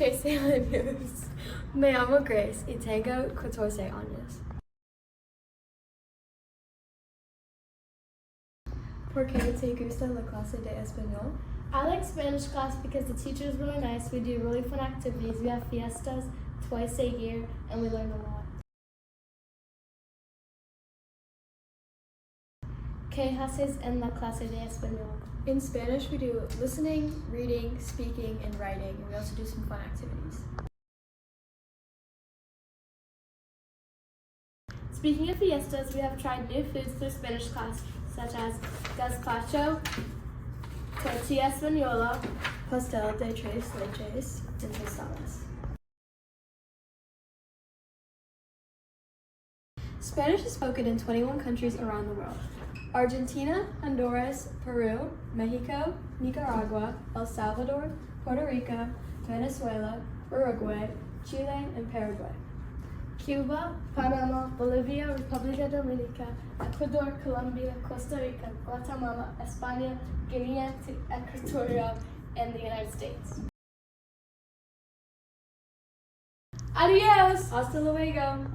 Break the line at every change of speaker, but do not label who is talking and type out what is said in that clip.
13 años. Me llamo Grace y tengo 14 años. ¿Por qué te gusta la clase de español?
I like Spanish class because the teacher is really nice. We do really fun activities. We have fiestas twice a year and we learn a lot. ¿Qué haces en la clase de español?
In Spanish, we do listening, reading, speaking, and writing, and we also do some fun activities.
Speaking of fiestas, we have tried new foods through Spanish class, such as gazpacho, tortilla española,
Pastel de tres leches, and tostadas. Spanish is spoken in 21 countries around the world. Argentina, Honduras, Peru, Mexico, Nicaragua, El Salvador, Puerto Rico, Venezuela, Uruguay, Chile, and Paraguay.
Cuba, Panama, Bolivia, República Dominicana, Ecuador, Colombia, Costa Rica, Guatemala, España, Guinea Equatorial, and the United States.
Adios! Hasta luego!